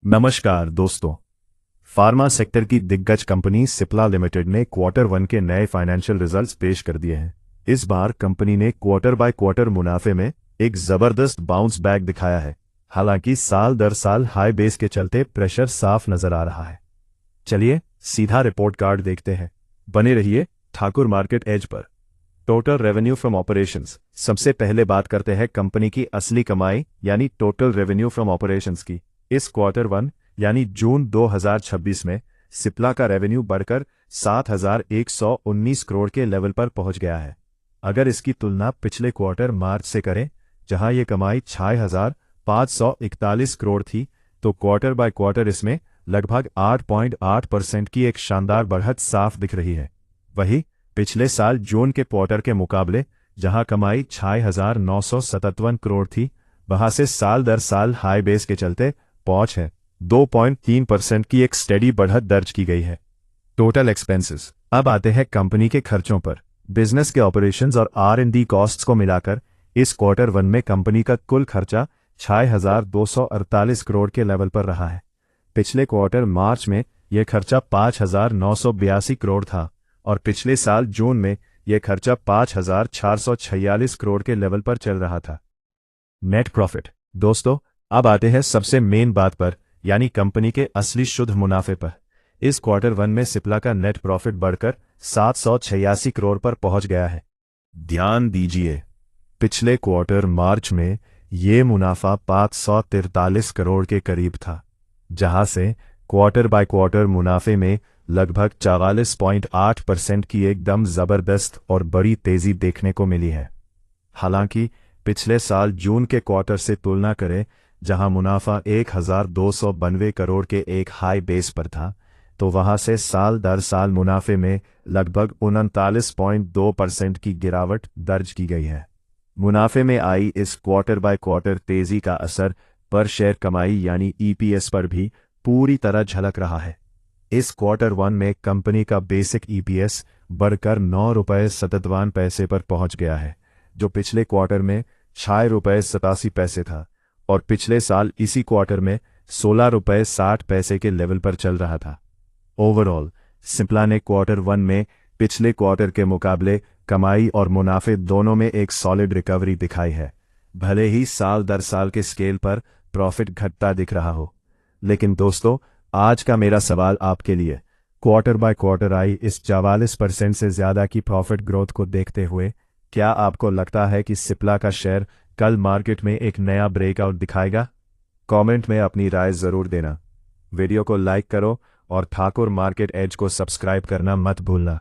नमस्कार दोस्तों। Pharma sector की दिग्गज कंपनी सिप्ला लिमिटेड ने क्वार्टर वन के नए फाइनेंशियल रिजल्ट्स पेश कर दिए हैं। इस बार कंपनी ने क्वार्टर बाय क्वार्टर मुनाफे में एक जबरदस्त बाउंस बैक दिखाया है। हालांकि साल दर साल हाई बेस के चलते प्रेशर साफ नजर आ रहा है। चलिए सीधा रिपोर्ट कार्ड देखते हैं। बने रहिए ठाकुर मार्केट एज पर। Total revenue from operations. सबसे पहले बात करते हैं कंपनी की असली कमाई यानी टोटल रेवेन्यू फ्रॉम ऑपरेशंस की। इस क्वार्टर वन यानी जून 2026 में सिप्ला का रेवेन्यू बढ़कर 7,119 करोड़ के लेवल पर पहुंच गया है। अगर इसकी तुलना पिछले क्वार्टर मार्च से करें, जहां यह कमाई 6,541 करोड़ थी, तो क्वार्टर बाय क्वार्टर इसमें लगभग 8.8% की एक शानदार बढ़त साफ दिख रही है। वहीं पिछले साल जून के क्वार्टर के मुकाबले जहां कमाई 6,957 करोड़ थी, वहां से साल दर साल हाई बेस के चलते पहुंच है 2.3% की एक स्टेडी बढ़त दर्ज की गई है। Total expenses. अब आते हैं कंपनी के खर्चों पर। बिजनेस के ऑपरेशंस और R&D कॉस्ट्स को मिलाकर इस क्वार्टर वन में कंपनी का कुल खर्चा 6,248 करोड़ के लेवल पर रहा है। पिछले क्वार्टर मार्च में यह खर्चा 5,982 करोड़ था और पिछले साल जून में यह खर्चा 5,446 करोड़ के लेवल पर चल रहा था। Net profit. दोस्तों, अब आते हैं सबसे मेन बात पर, यानी कंपनी के असली शुद्ध मुनाफे पर। इस क्वार्टर वन में सिप्ला का नेट प्रॉफिट बढ़कर 786 करोड़ पर पहुंच गया है। ध्यान दीजिए, पिछले क्वार्टर मार्च में ये मुनाफा 543 करोड़ के करीब था, जहां से क्वार्टर बाय क्वार्टर मुनाफे में लगभग 44.8% की एकदम जबरदस्त और बड़ी तेजी देखने को मिली है। हालांकि पिछले साल जून के क्वार्टर से तुलना करें, जहां मुनाफा 1,292 करोड़ के एक हाई बेस पर था, तो वहां से साल दर साल मुनाफे में लगभग 39.2% की गिरावट दर्ज की गई है। मुनाफे में आई इस क्वार्टर बाय क्वार्टर तेजी का असर पर शेयर कमाई यानी EPS पर भी पूरी तरह झलक रहा है। इस क्वार्टर वन में कंपनी का बेसिक EPS बढ़कर 9.57 पर पहुंच गया है, जो पिछले क्वार्टर में 6.87 था और पिछले साल इसी क्वार्टर में 16.60 के लेवल पर चल रहा था। ओवरऑल सिप्ला ने क्वार्टर वन में पिछले क्वार्टर के मुकाबले कमाई और मुनाफे दोनों में एक सॉलिड रिकवरी दिखाई है। भले ही साल दर साल के स्केल पर प्रॉफिट घटता दिख रहा हो, लेकिन दोस्तों, आज का मेरा सवाल आपके लिए, क्वार्टर बाय क्वार्टर आई इस 44% से ज्यादा की प्रॉफिट ग्रोथ को देखते हुए क्या आपको लगता है कि सिप्ला का शेयर कल मार्केट में एक नया ब्रेकआउट दिखाएगा? कमेंट में अपनी राय जरूर देना। वीडियो को लाइक करो और ठाकुर मार्केट एज को सब्सक्राइब करना मत भूलना।